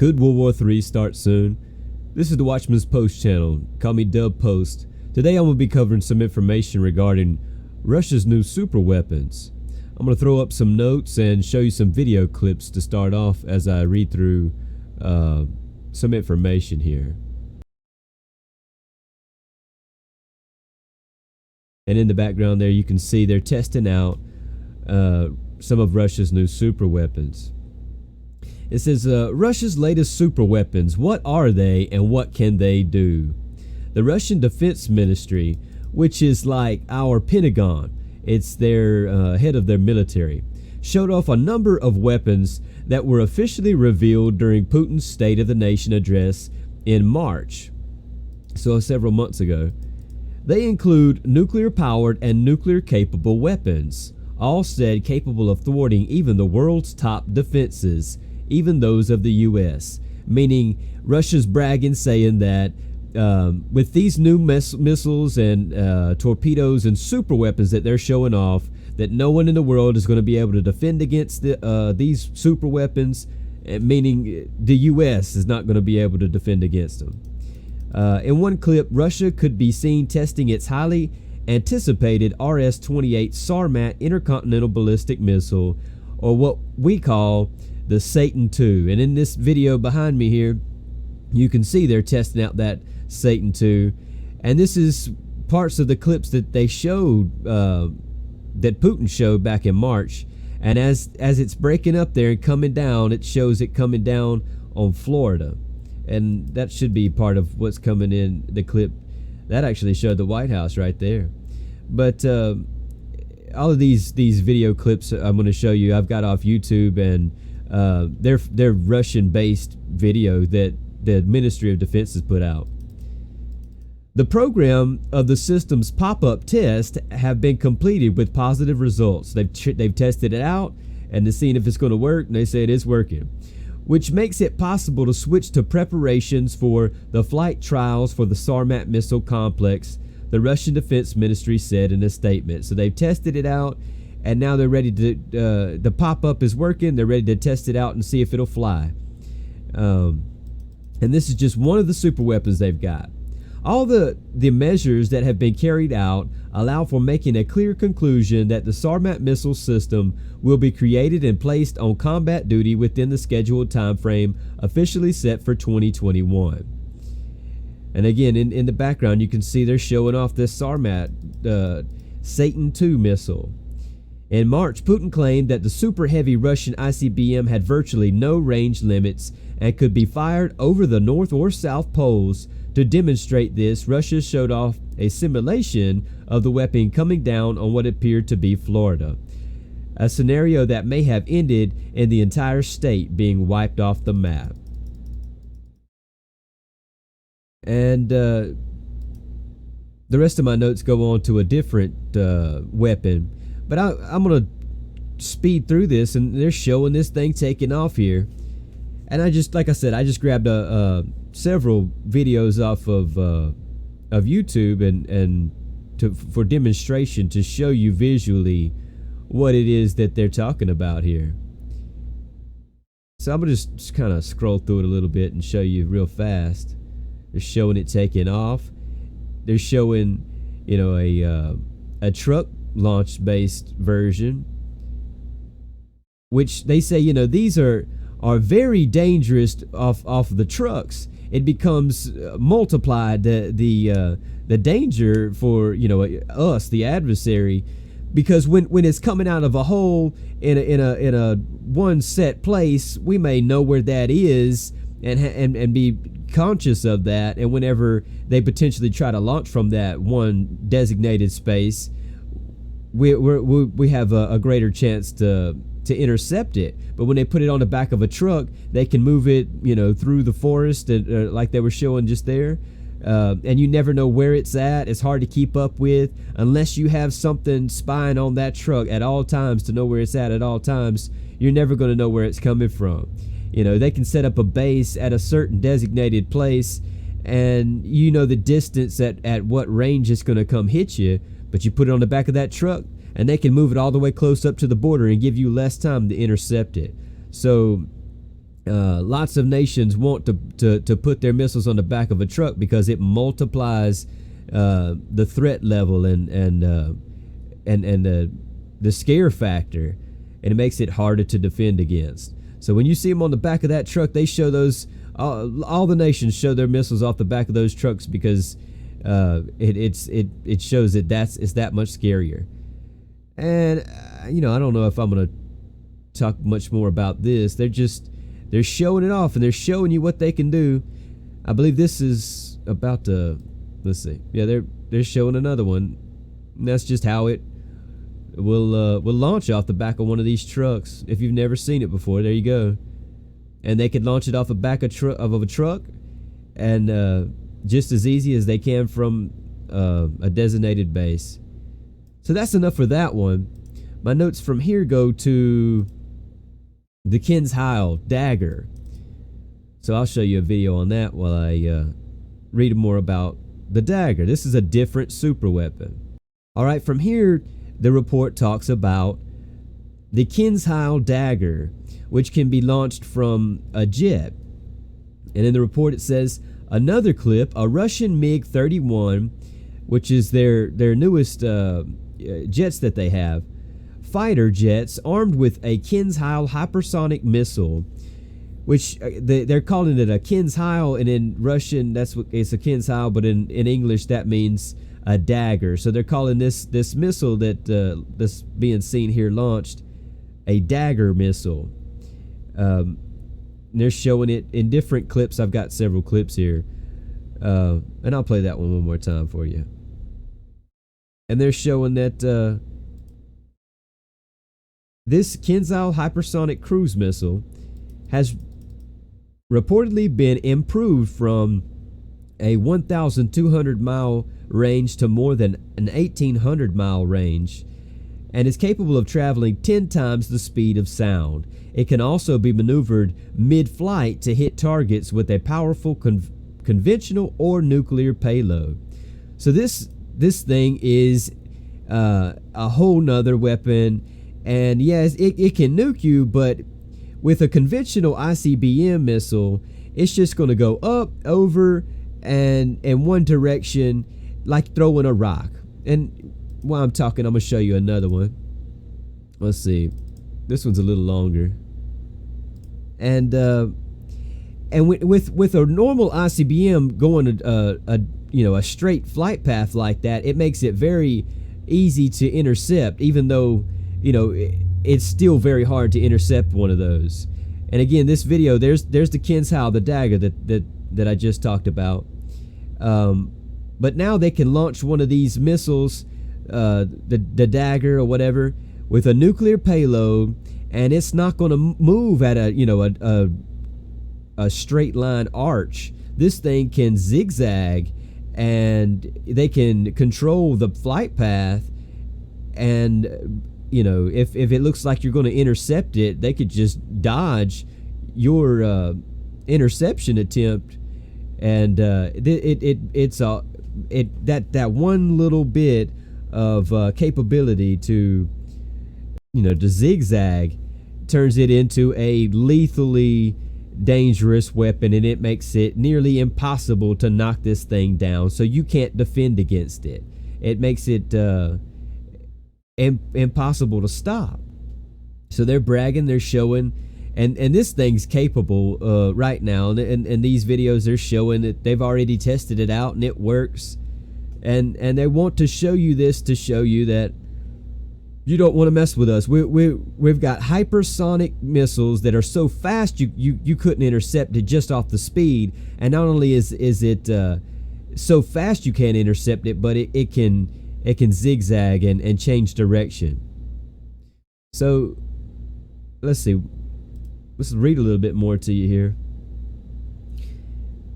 Could World War III start soon? This is the Watchman's Post channel. Call me Dub Post. Today I'm going to be covering some information regarding Russia's new super weapons. I'm going to throw up some notes and show you some video clips to start off as I read through some information here. And in the background there you can see they're testing out some of Russia's new super weapons. It says, Russia's latest super weapons, what are they and what can they do? The Russian Defense Ministry, which is like our Pentagon, it's their head of their military, showed off a number of weapons that were officially revealed during Putin's State of the Nation address in March, so several months ago. They include nuclear-powered and nuclear-capable weapons, all said capable of thwarting even the world's top defenses, even those of the U.S., meaning Russia's bragging, saying that with these new missiles and torpedoes and super weapons that they're showing off, that no one in the world is going to be able to defend against these super weapons, meaning the U.S. is not going to be able to defend against them. In one clip, Russia could be seen testing its highly anticipated RS-28 Sarmat intercontinental ballistic missile, or what we call the Satan II. And in this video behind me here, you can see they're testing out that Satan II. And this is parts of the clips that they showed, that Putin showed back in March. And as it's breaking up there and coming down, it shows it coming down on Florida. And that should be part of what's coming in the clip. That actually showed the White House right there. But all of these video clips I'm going to show you, I've got off YouTube, and they're Russian-based video that the Ministry of Defense has put out. The program of the system's pop-up test have been completed with positive results. They've tested it out and they're seeing if it's going to work, and they say it is working, which makes it possible to switch to preparations for the flight trials for the Sarmat missile complex, the Russian Defense Ministry said in a statement. So they've tested it out, and now they're ready to, the pop-up is working, they're ready to test it out and see if it'll fly. And this is just one of the super weapons they've got. All the measures that have been carried out allow for making a clear conclusion that the Sarmat missile system will be created and placed on combat duty within the scheduled time frame officially set for 2021. And again, in the background, you can see they're showing off this Sarmat Satan II missile. In March, Putin claimed that the super heavy Russian ICBM had virtually no range limits and could be fired over the North or South poles. To demonstrate this, Russia showed off a simulation of the weapon coming down on what appeared to be Florida, a scenario that may have ended in the entire state being wiped off the map. And the rest of my notes go on to a different weapon, but I'm going to speed through this, and they're showing this thing taking off here. And I just, like I said, I just grabbed several videos off of YouTube and for demonstration, to show you visually what it is that they're talking about here. So I'm gonna just kind of scroll through it a little bit and show you real fast. They're showing it taking off. They're showing, you know, a truck launch based version, which they say, you know, these are very dangerous off the trucks. It becomes multiplied the danger for, you know, us, the adversary, because when it's coming out of a hole in a one set place, we may know where that is and be conscious of that. And whenever they potentially try to launch from that one designated space, we have a greater chance to intercept it. But when they put it on the back of a truck, they can move it, you know, through the forest, like they were showing just there. And you never know where it's at. It's hard to keep up with unless you have something spying on that truck at all times to know where it's at all times. You're never going to know where it's coming from. You know, they can set up a base at a certain designated place, and you know the distance at what range it's going to come hit you, but you put it on the back of that truck, and they can move it all the way close up to the border and give you less time to intercept it. So Lots of nations want to put their missiles on the back of a truck because it multiplies the threat level and the scare factor, and it makes it harder to defend against. So when you see them on the back of that truck, they show those. All the nations show their missiles off the back of those trucks because it shows that it's that much scarier. And I don't know if I'm gonna talk much more about this. They're showing it off, and they're showing you what they can do. I believe this is about to. Let's see. Yeah, they're showing another one. And that's just how it will launch off the back of one of these trucks. If you've never seen it before, there you go. And they could launch it off the back of a truck, and just as easy as they can from a designated base. So that's enough for that one. My notes from here go to the Kinsheil dagger. So I'll show you a video on that while I read more about the dagger. This is a different super weapon. All right, from here, the report talks about the Kinsheil dagger, which can be launched from a jet. And in the report it says, another clip, a Russian MiG-31, which is their newest jets that they have, fighter jets armed with a Kinsheil hypersonic missile, which they're calling it a Kinsheil, and in Russian it's a Kinsheil, but in English that means a dagger. So they're calling this missile that's being seen here launched a dagger missile. They're showing it in different clips. I've got several clips here, and I'll play that one more time for you. And they're showing that this Kinsheil hypersonic cruise missile has reportedly been improved from a 1,200 mile range to more than an 1,800 mile range, and is capable of traveling 10 times the speed of sound. It can also be maneuvered mid-flight to hit targets with a powerful conventional or nuclear payload. So this thing is a whole nother weapon, and yes, it can nuke you, but with a conventional ICBM missile, it's just going to go up, over, and in one direction, like throwing a rock. And while I'm talking, I'm going to show you another one. Let's see. This one's a little longer. And with a normal ICBM going a straight flight path like that, it makes it very easy to intercept, even though it's still very hard to intercept one of those. And again, this video, there's the Kinsheil, the dagger that I just talked about. But now they can launch one of these missiles, the dagger or whatever, with a nuclear payload, and it's not going to move at a straight line arch. This thing can zigzag, and they can control the flight path. And if it looks like you're going to intercept it, they could just dodge your interception attempt. And that one little bit of capability to zigzag turns it into a lethally dangerous weapon, and it makes it nearly impossible to knock this thing down. So you can't defend against it. It makes it impossible to stop. So they're bragging, they're showing, and this thing's capable right now. And these videos, they're showing that they've already tested it out and it works. And they want to show you this to show you that you don't want to mess with us. We've got hypersonic missiles that are so fast you couldn't intercept it just off the speed. And not only is it so fast you can't intercept it, but it can zigzag and change direction. So let's see. Let's read a little bit more to you here.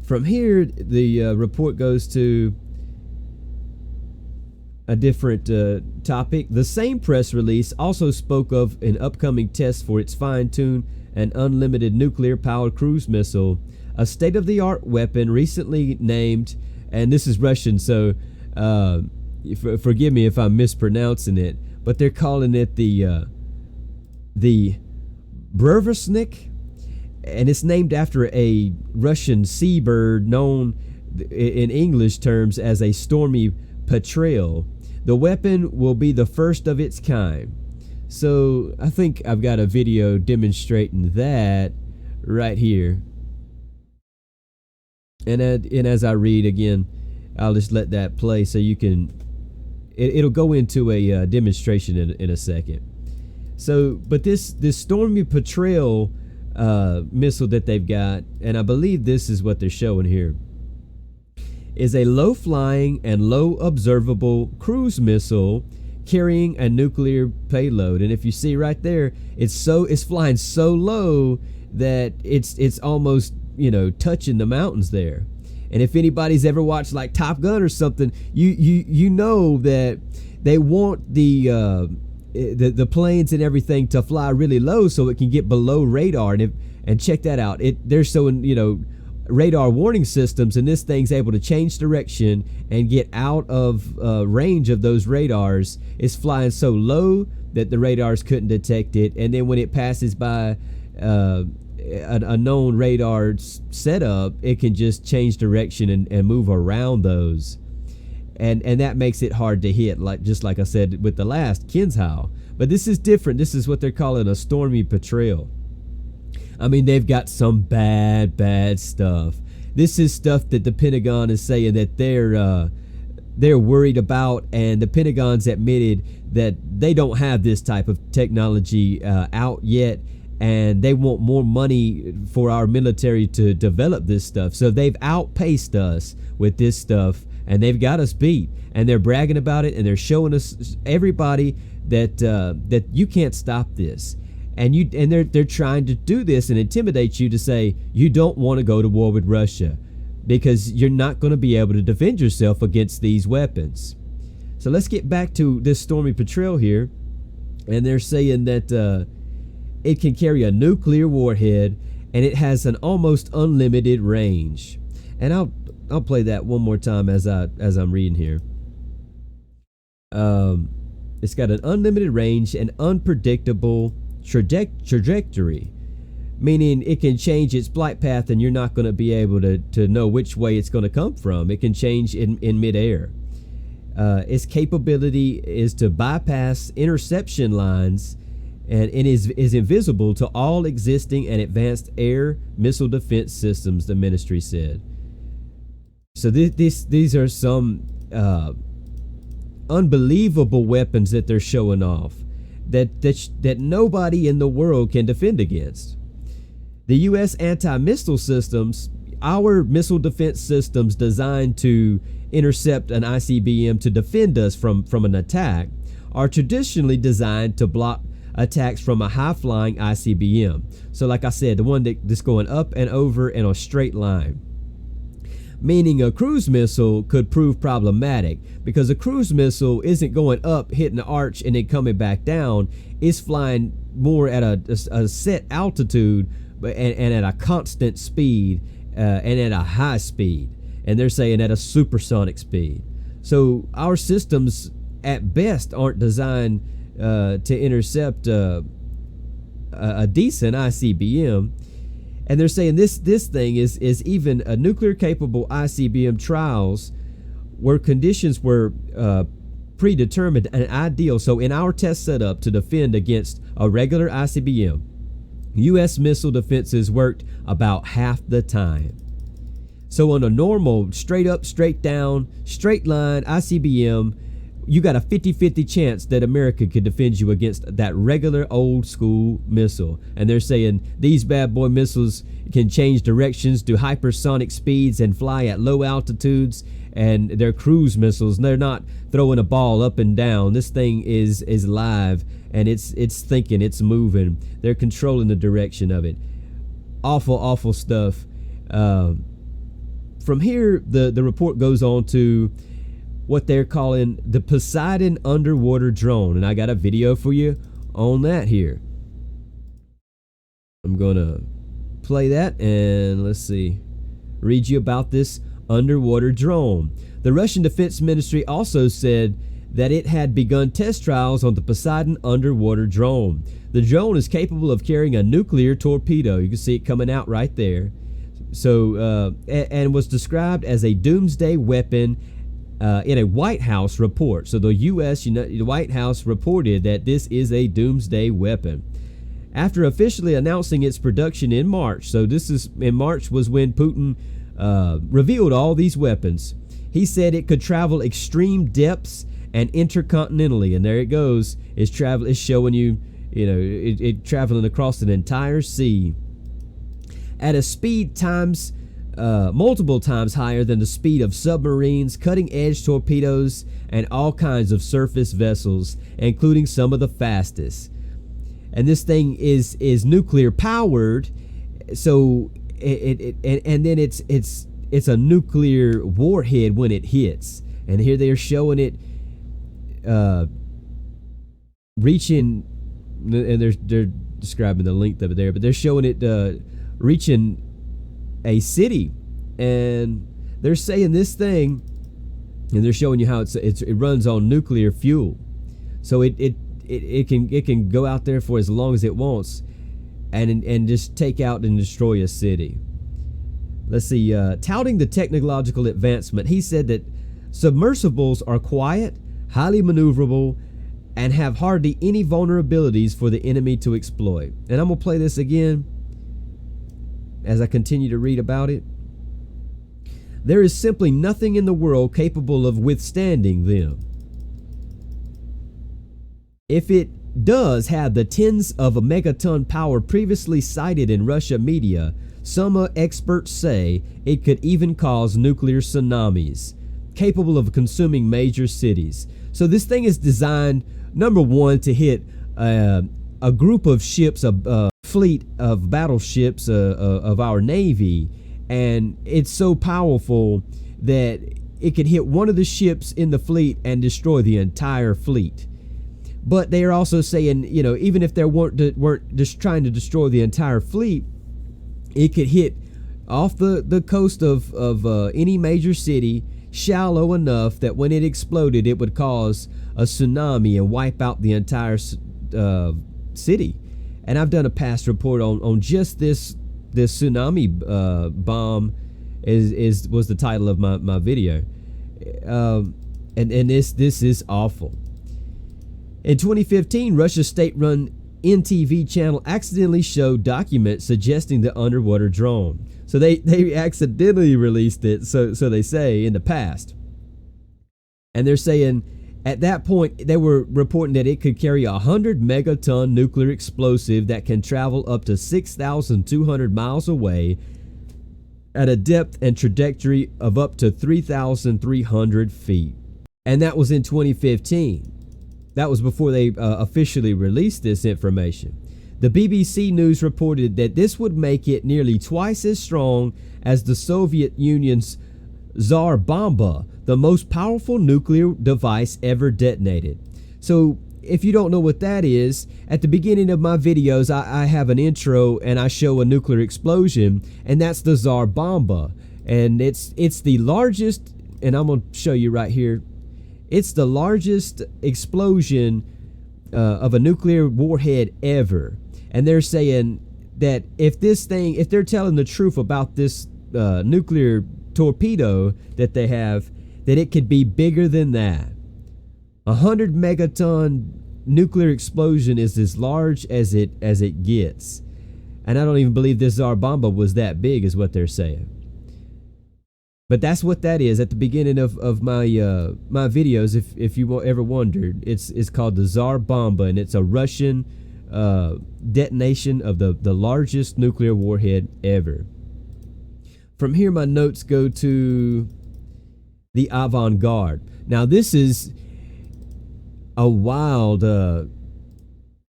From here, the report goes to a different topic. The same press release also spoke of an upcoming test for its fine-tuned and unlimited nuclear-powered cruise missile, a state-of-the-art weapon recently named, and this is Russian, so forgive me if I'm mispronouncing it, but they're calling it the Brevosnik, and it's named after a Russian seabird known in English terms as a stormy petrel. The weapon will be the first of its kind. So I think I've got a video demonstrating that right here. And as I read again, I'll just let that play so you can, it'll go into a demonstration in a second. So, but this Stormy Petrel missile that they've got, and I believe this is what they're showing here, is a low-flying and low-observable cruise missile carrying a nuclear payload. And if you see right there, it's flying so low that it's almost, you know, touching the mountains there. And if anybody's ever watched like Top Gun or something, you know that they want the planes and everything to fly really low so it can get below radar. And check that out. They're showing, you know, radar warning systems, and this thing's able to change direction and get out of range of those radars. It's flying so low that the radars couldn't detect it, and then when it passes by a known radar setup, it can just change direction and move around those, and that makes it hard to hit, just like I said with the last Kinshaw. But this is different. This is what they're calling a Stormy Petrel. I mean, they've got some bad stuff. This is stuff that the Pentagon is saying that they're worried about, and the Pentagon's admitted that they don't have this type of technology out yet, and they want more money for our military to develop this stuff. So they've outpaced us with this stuff, and they've got us beat, and they're bragging about it, and they're showing us, everybody, that you can't stop this. And they're trying to do this and intimidate you to say you don't want to go to war with Russia because you're not going to be able to defend yourself against these weapons. So let's get back to this Stormy Petrel here, and they're saying that it can carry a nuclear warhead and it has an almost unlimited range. And I'll play that one more time as I'm reading here. It's got an unlimited range and unpredictable trajectory, meaning it can change its flight path and you're not going to be able to know which way it's going to come from. It can change in midair. Its capability is to bypass interception lines, and it is invisible to all existing and advanced air missile defense systems, the ministry said. So these are some unbelievable weapons that they're showing off that nobody in the world can defend against. The U.S. anti-missile systems, our missile defense systems designed to intercept an ICBM to defend us from an attack, are traditionally designed to block attacks from a high-flying ICBM. So like I said, the one that's going up and over in a straight line. Meaning a cruise missile could prove problematic because a cruise missile isn't going up, hitting the arch, and then coming back down. It's flying more at a set altitude and at a constant speed and at a high speed. And they're saying at a supersonic speed. So our systems at best aren't designed to intercept a decent ICBM. And they're saying this thing is even a nuclear capable ICBM trials where conditions were predetermined and ideal. So in our test setup to defend against a regular ICBM, U.S. missile defenses worked about half the time. So on a normal straight up, straight down, straight line ICBM, you got a 50-50 chance that America could defend you against that regular old school missile. And they're saying these bad boy missiles can change directions, do hypersonic speeds, and fly at low altitudes. And they're cruise missiles. They're not throwing a ball up and down. This thing is live, and it's thinking, it's moving. They're controlling the direction of it. Awful stuff. From here, the report goes on to what they're calling the Poseidon underwater drone. And I got a video for you on that here. I'm gonna play that and let's see, read you about this underwater drone. The Russian Defense Ministry also said that it had begun test trials on the Poseidon underwater drone. The drone is capable of carrying a nuclear torpedo. You can see it coming out right there. So, and was described as a doomsday weapon in a White House report. So the the White House reported that this is a doomsday weapon. After officially announcing its production in March, so this is in March was when Putin revealed all these weapons. He said it could travel extreme depths and intercontinentally, and there it goes. It's showing you, it traveling across an entire sea at a speed multiple times higher than the speed of submarines, cutting-edge torpedoes, and all kinds of surface vessels, including some of the fastest. And this thing is nuclear powered, so and then it's a nuclear warhead when it hits. And here they're showing it reaching, and they're describing the length of it there, but they're showing it reaching a city, and they're saying this thing, and they're showing you how it runs on nuclear fuel, so it can go out there for as long as it wants, and just take out and destroy a city. Let's see, touting the technological advancement, he said that submersibles are quiet, highly maneuverable, and have hardly any vulnerabilities for the enemy to exploit. And I'm gonna play this again as I continue to read about it. There is simply nothing in the world capable of withstanding them. If it does have the tens of a megaton power previously cited in Russia media, some experts say it could even cause nuclear tsunamis, capable of consuming major cities. So this thing is designed, number one, to hit a group of ships, a fleet of battleships of our Navy, and it's so powerful that it could hit one of the ships in the fleet and destroy the entire fleet. But they are also saying, even if they weren't just trying to destroy the entire fleet, it could hit off the coast of any major city, shallow enough that when it exploded, it would cause a tsunami and wipe out the entire city. And I've done a past report on just this tsunami bomb was the title of my video, and this is awful. In 2015, Russia's state-run NTV channel accidentally showed documents suggesting the underwater drone. So they accidentally released it, so they say, in the past. And they're saying at that point they were reporting that it could carry a 100 megaton nuclear explosive that can travel up to 6,200 miles away at a depth and trajectory of up to 3,300 feet. And that was in 2015. That was before they officially released this information. The BBC News reported that this would make it nearly twice as strong as the Soviet Union's Tsar Bomba, the most powerful nuclear device ever detonated. So if you don't know what that is, at the beginning of my videos, I have an intro and I show a nuclear explosion, and that's the Tsar Bomba. And it's the largest, and I'm going to show you right here. It's the largest explosion of a nuclear warhead ever. And they're saying that if they're telling the truth about this nuclear torpedo that they have, that it could be bigger than that. 100 megaton nuclear explosion is as large as it gets. And I don't even believe this Tsar Bomba was that big, is what they're saying. But that's what that is. At the beginning of my my videos, if you ever wondered, it's called the Tsar Bomba, and it's a Russian detonation of the largest nuclear warhead ever. From here, my notes go to the Avant-Garde. Now, this is a wild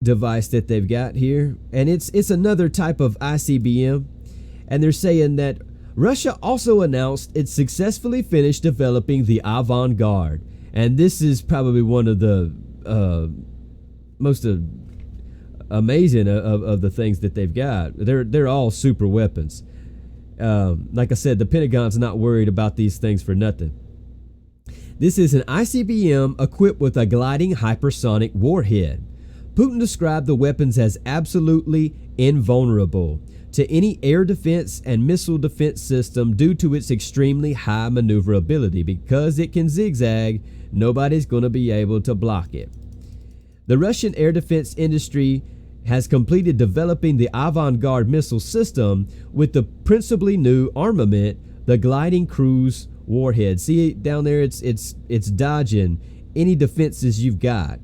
device that they've got here, and it's another type of ICBM, and they're saying that Russia also announced it successfully finished developing the Avant-Garde, and this is probably one of the most amazing of the things that they've got. They're all super weapons. Like I said, the Pentagon's not worried about these things for nothing. This is an ICBM equipped with a gliding hypersonic warhead. Putin described the weapons as absolutely invulnerable to any air defense and missile defense system due to its extremely high maneuverability. Because it can zigzag, nobody's going to be able to block it. The Russian air defense industry has completed developing the avant-garde missile system with the principally new armament, the gliding cruise warhead. See down there, it's dodging any defenses you've got.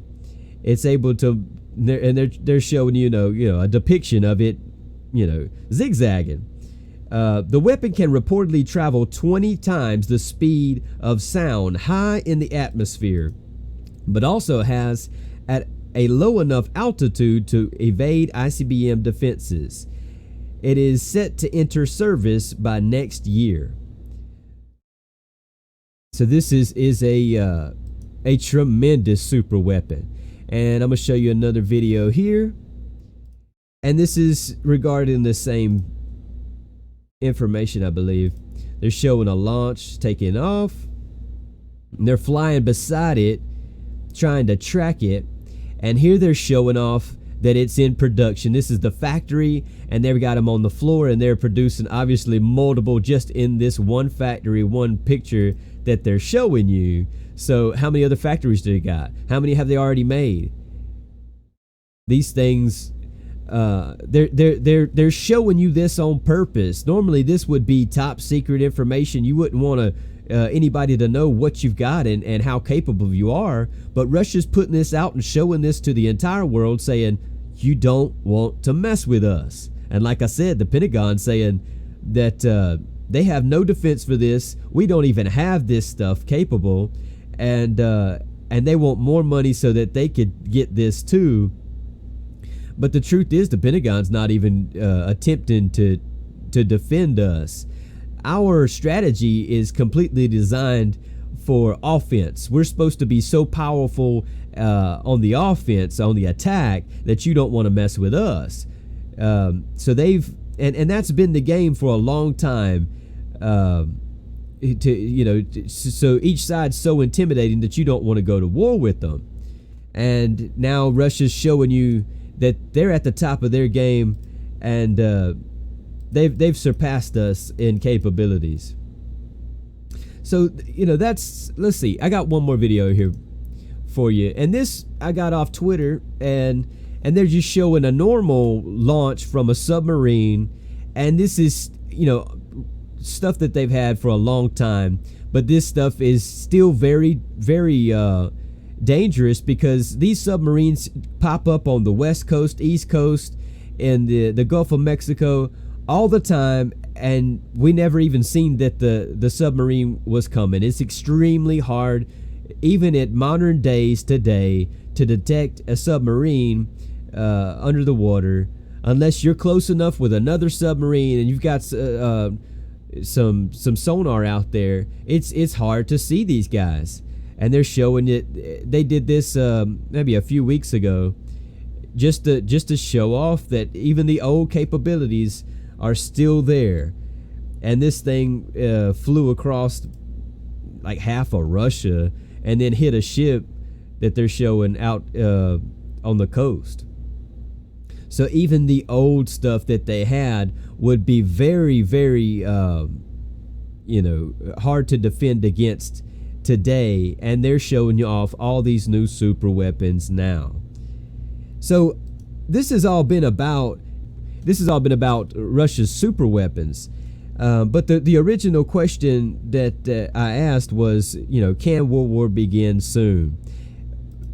It's able to, and they're showing a depiction of it, zigzagging. The weapon can reportedly travel 20 times the speed of sound high in the atmosphere, but also has at a low enough altitude to evade ICBM defenses. It is set to enter service by next year. So this is a tremendous super weapon. And I'm going to show you another video here. And this is regarding the same information, I believe. They're showing a launch taking off. And they're flying beside it, trying to track it. And here they're showing off that it's in production. This is the factory, and they've got them on the floor, and they're producing obviously multiple just in this one factory, one picture that they're showing you. So how many other factories do they got? How many have they already made? These things, they're showing you this on purpose. Normally this would be top secret information. You wouldn't want anybody to know what you've got and how capable you are. But Russia's putting this out and showing this to the entire world, saying you don't want to mess with us. And like I said, the Pentagon saying that they have no defense for this. We don't even have this stuff capable, and they want more money so that they could get this too. But the truth is, the Pentagon's not even attempting to defend us. Our strategy is completely designed for offense. We're supposed to be so powerful on the offense, on the attack, that you don't want to mess with us. So they've, and that's been the game for a long time. So each side's so intimidating that you don't want to go to war with them. And now Russia's showing you that they're at the top of their game, and they've surpassed us in capabilities. So that's, let's see, I got one more video here for you, and this I got off Twitter, and they're just showing a normal launch from a submarine, and this is stuff that they've had for a long time, but this stuff is still very, very dangerous, because these submarines pop up on the West Coast, East Coast, and the Gulf of Mexico all the time, and we never even seen that the submarine was coming. It's extremely hard, even at modern days today, to detect a submarine under the water, unless you're close enough with another submarine and you've got some sonar out there. It's hard to see these guys, and they're showing it. They did this maybe a few weeks ago, just to show off that even the old capabilities are still there. And this thing flew across like half of Russia and then hit a ship that they're showing out on the coast. So even the old stuff that they had would be very, very hard to defend against today, and they're showing you off all these new super weapons now. So this has all been about Russia's super weapons. But the original question that I asked was, can World War begin soon?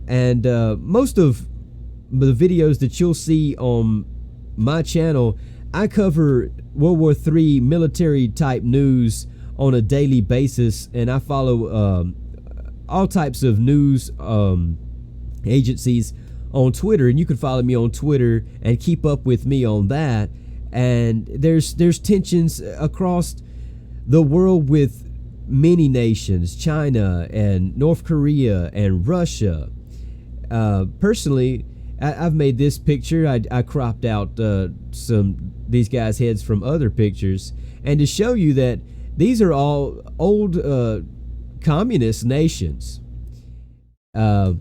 And most of the videos that you'll see on my channel, I cover World War III military type news on a daily basis, and I follow all types of news agencies on Twitter, and you can follow me on Twitter and keep up with me on that. And there's tensions across the world with many nations, China and North Korea and Russia. Personally, I've made this picture. I cropped out these guys' heads from other pictures, and to show you that these are all old communist nations. And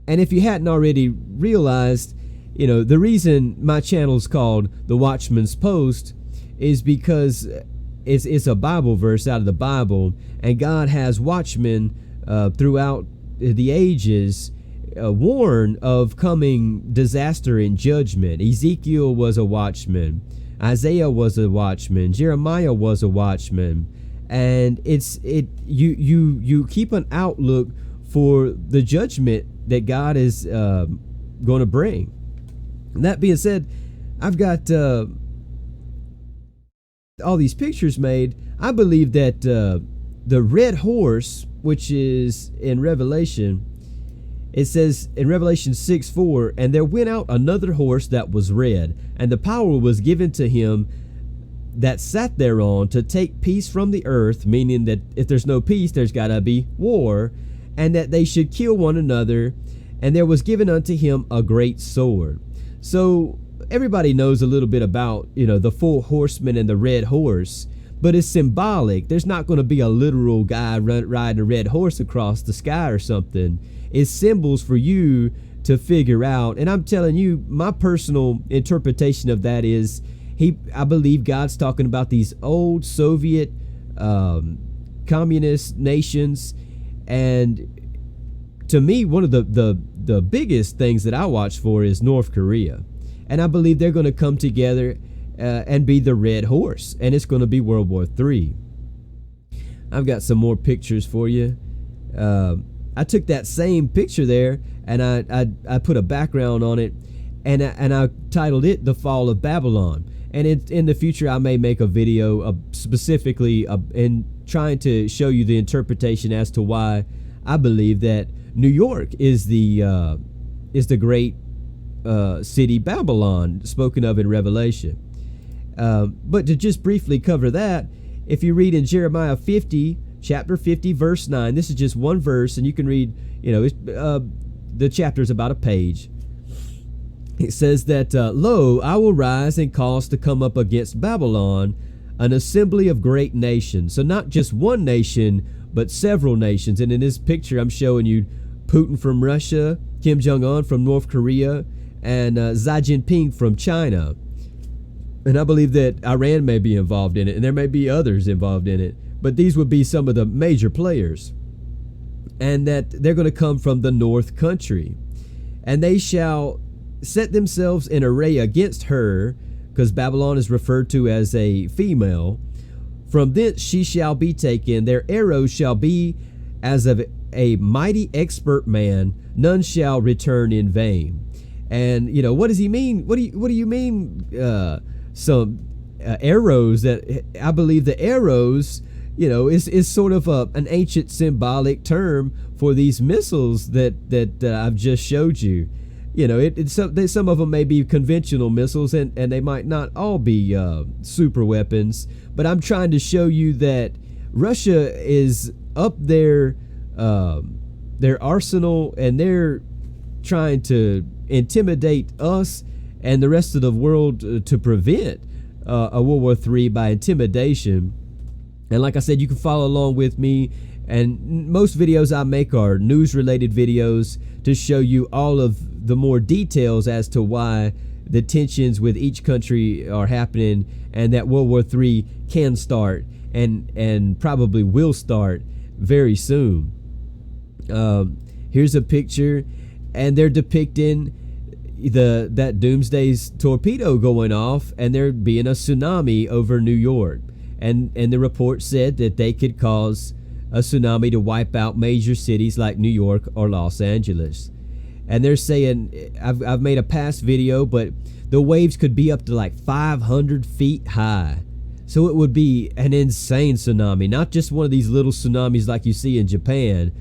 if you hadn't already realized, the reason my channel is called The Watchman's Post is because it's a Bible verse out of the Bible, and God has watchmen throughout the ages warn of coming disaster and judgment. Ezekiel was a watchman. Isaiah was a watchman. Jeremiah was a watchman. And you keep an outlook for the judgment that God is going to bring. And that being said, I've got all these pictures made. I believe that the red horse, which is in Revelation, it says in Revelation 6:4, and there went out another horse that was red, and the power was given to him that sat thereon to take peace from the earth, meaning that if there's no peace, there's got to be war, and that they should kill one another, and there was given unto him a great sword. So everybody knows a little bit about, the 4 horsemen and the red horse, but it's symbolic. There's not going to be a literal guy riding a red horse across the sky or something. It's symbols for you to figure out. And I'm telling you, my personal interpretation of that is I believe God's talking about these old Soviet communist nations. And to me, one of the biggest things that I watch for is North Korea. And I believe they're going to come together and be the red horse. And it's going to be World War III. I've got some more pictures for you. I took that same picture there, and I put a background on it, and I titled it "The Fall of Babylon." And in the future, I may make a video specifically in trying to show you the interpretation as to why I believe that New York is the great city Babylon spoken of in Revelation. But to just briefly cover that, if you read in Jeremiah 50. Chapter 50, verse 9. This is just one verse, and you can read, the chapter is about a page. It says that, Lo, I will rise and cause to come up against Babylon an assembly of great nations. So not just one nation, but several nations. And in this picture, I'm showing you Putin from Russia, Kim Jong-un from North Korea, and Xi Jinping from China. And I believe that Iran may be involved in it, and there may be others involved in it. But these would be some of the major players. And that they're going to come from the north country. And they shall set themselves in array against her, because Babylon is referred to as a female. From thence she shall be taken. Their arrows shall be as of a mighty expert man. None shall return in vain. And, what does he mean? What do you mean? Some arrows that I believe the arrows, is sort of an ancient symbolic term for these missiles that I've just showed you. Some of them may be conventional missiles, and they might not all be super weapons. But I'm trying to show you that Russia is up their arsenal, and they're trying to intimidate us and the rest of the world to prevent a World War III by intimidation. And like I said, you can follow along with me, and most videos I make are news-related videos to show you all of the more details as to why the tensions with each country are happening, and that World War III can start and probably will start very soon. Here's a picture, and they're depicting that Doomsday's torpedo going off, and there being a tsunami over New York. And the report said that they could cause a tsunami to wipe out major cities like New York or Los Angeles. And they're saying, I've made a past video, but the waves could be up to like 500 feet high. So it would be an insane tsunami, not just one of these little tsunamis like you see in Japan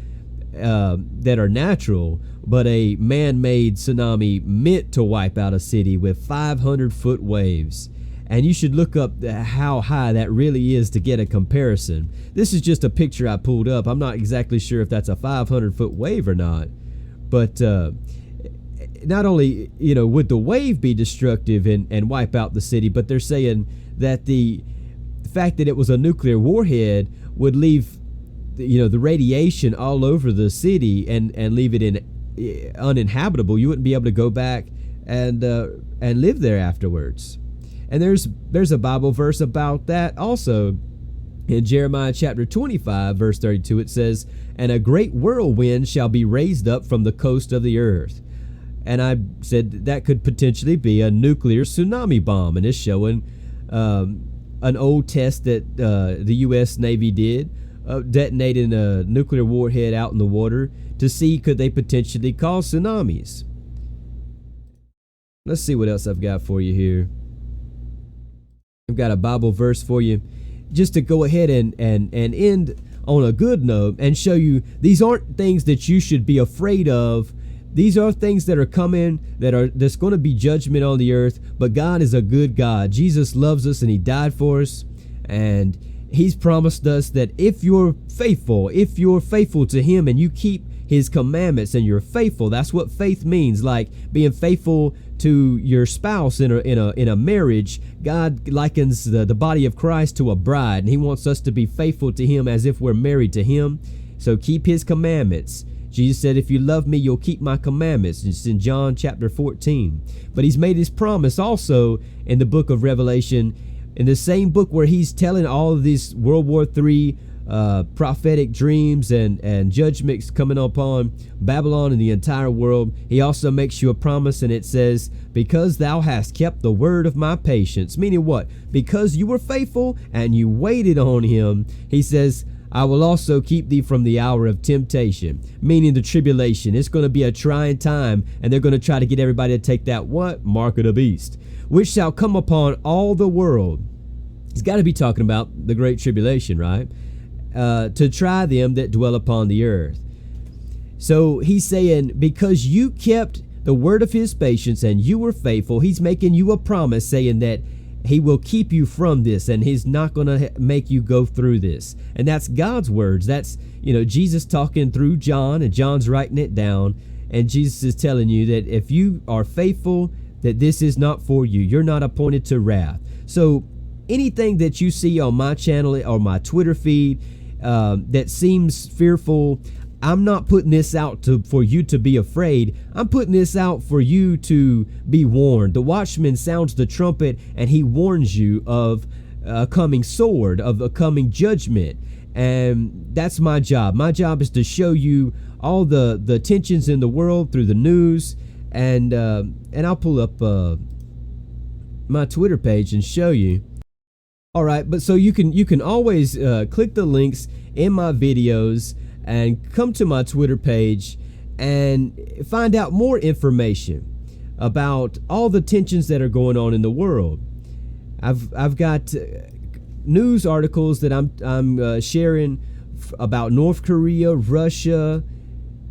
that are natural, but a man-made tsunami meant to wipe out a city with 500-foot waves. And you should look up how high that really is to get a comparison. This is just a picture I pulled up. I'm not exactly sure if that's a 500-foot wave or not. But not only, would the wave be destructive and wipe out the city, but they're saying that the fact that it was a nuclear warhead would leave the radiation all over the city and leave it uninhabitable, you wouldn't be able to go back and live there afterwards. And there's a Bible verse about that also. In Jeremiah chapter 25, verse 32, it says, "And a great whirlwind shall be raised up from the coast of the earth." And I said that could potentially be a nuclear tsunami bomb, and it's showing an old test that the U.S. Navy did, detonating a nuclear warhead out in the water to see could they potentially cause tsunamis. Let's see what else I've got for you here. I've got a Bible verse for you, just to go ahead and end on a good note and show you these aren't things that you should be afraid of. These are things that are coming, that's going to be judgment on the earth, but God is a good God. Jesus loves us and he died for us, and he's promised us that if you're faithful to him and you keep his commandments and you're faithful, that's what faith means, like being faithful to your spouse in a marriage. God likens the body of Christ to a bride, and he wants us to be faithful to him as if we're married to him. So keep his commandments. Jesus said, "If you love me, you'll keep my commandments." It's in John chapter 14. But he's made his promise also in the book of Revelation, in the same book where he's telling all of these World War III prophetic dreams and judgments coming upon Babylon and the entire world. He also makes you a promise, and it says, "Because thou hast kept the word of my patience," meaning what? Because you were faithful and you waited on him, he says, "I will also keep thee from the hour of temptation," meaning the tribulation. It's going to be a trying time, and they're going to try to get everybody to take that what? Mark of the beast, which shall come upon all the world. He's got to be talking about the great tribulation, right? To try them that dwell upon the earth. So he's saying, because you kept the word of his patience and you were faithful, he's making you a promise saying that he will keep you from this, and he's not going to make you go through this. And that's God's words. That's, Jesus talking through John, and John's writing it down. And Jesus is telling you that if you are faithful, that this is not for you. You're not appointed to wrath. So anything that you see on my channel or my Twitter feed that seems fearful, I'm not putting this out for you to be afraid. I'm putting this out for you to be warned. The watchman sounds the trumpet, and he warns you of a coming sword, of a coming judgment. And that's my job. My job is to show you all the tensions in the world through the news. And I'll pull up my Twitter page and show you. All right, but so you can always click the links in my videos and come to my Twitter page and find out more information about all the tensions that are going on in the world. I've got news articles that I'm sharing about North Korea, Russia.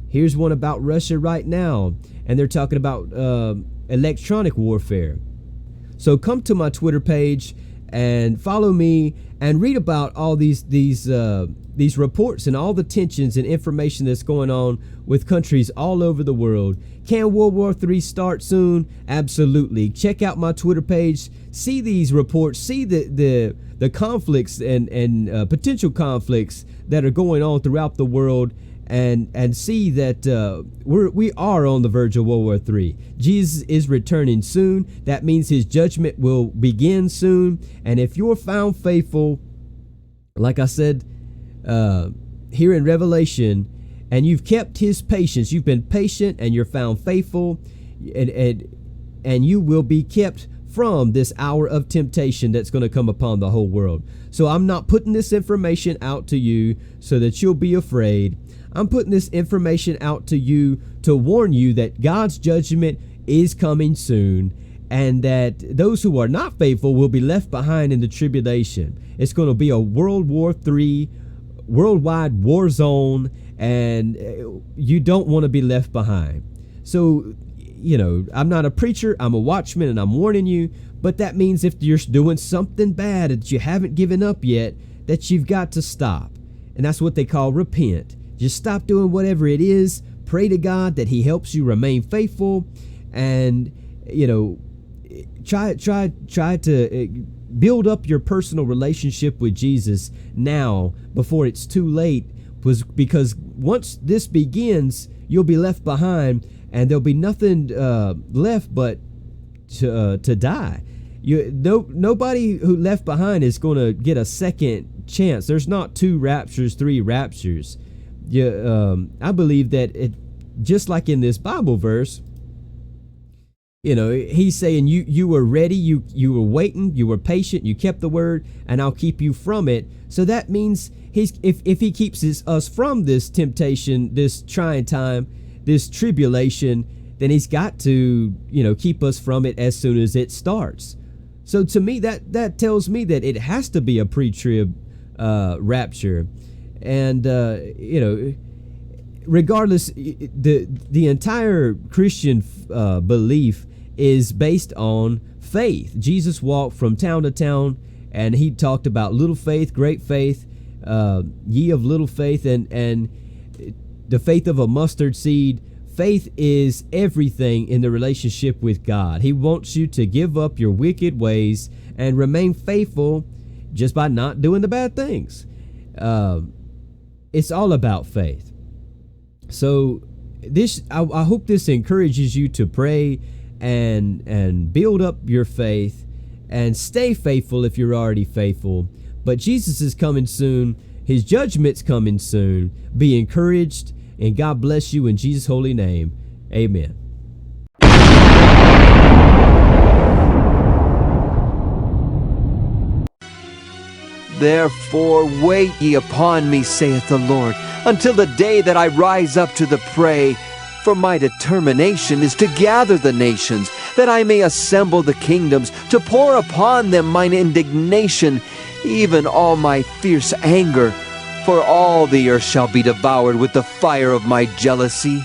Here's one about Russia right now, and they're talking about electronic warfare. So come to my Twitter page and follow me and read about all these reports and all the tensions and information that's going on with countries all over the world. Can World War III start soon? Absolutely. Check out my Twitter page. See these reports. See the conflicts and potential conflicts that are going on throughout the world, and see that we are on the verge of World War III. Jesus is returning soon. That means his judgment will begin soon. And if you're found faithful, like I said here in Revelation, and you've kept his patience, you've been patient and you're found faithful, and you will be kept from this hour of temptation that's going to come upon the whole world. So I'm not putting this information out to you so that you'll be afraid. I'm putting this information out to you to warn you that God's judgment is coming soon, and that those who are not faithful will be left behind in the tribulation. It's going to be a World War III, worldwide war zone, and you don't want to be left behind. So, I'm not a preacher, I'm a watchman, and I'm warning you, but that means if you're doing something bad that you haven't given up yet, that you've got to stop. And that's what they call repent. Just stop doing whatever it is. Pray to God that he helps you remain faithful, and try to build up your personal relationship with Jesus now before it's too late, was because once this begins, you'll be left behind, and there'll be nothing left but to die. Nobody who left behind is going to get a second chance. There's not 2 raptures, 3 raptures. I believe that it, just like in this Bible verse, he's saying you were ready, you were waiting, you were patient, you kept the word, and I'll keep you from it. So that means if he keeps us from this temptation, this trying time, this tribulation, then he's got to keep us from it as soon as it starts. So to me, that tells me that it has to be a pre-trib rapture. And regardless, the entire Christian belief is based on faith. Jesus walked from town to town, and he talked about little faith, great faith, ye of little faith, and the faith of a mustard seed. Faith is everything in the relationship with God. He wants you to give up your wicked ways and remain faithful just by not doing the bad things. It's all about faith. So I hope this encourages you to pray and build up your faith and stay faithful if you're already faithful. But Jesus is coming soon. His judgment's coming soon. Be encouraged, and God bless you in Jesus' holy name. Amen. Therefore wait ye upon me, saith the Lord, until the day that I rise up to the prey. For my determination is to gather the nations, that I may assemble the kingdoms, to pour upon them mine indignation, even all my fierce anger. For all the earth shall be devoured with the fire of my jealousy.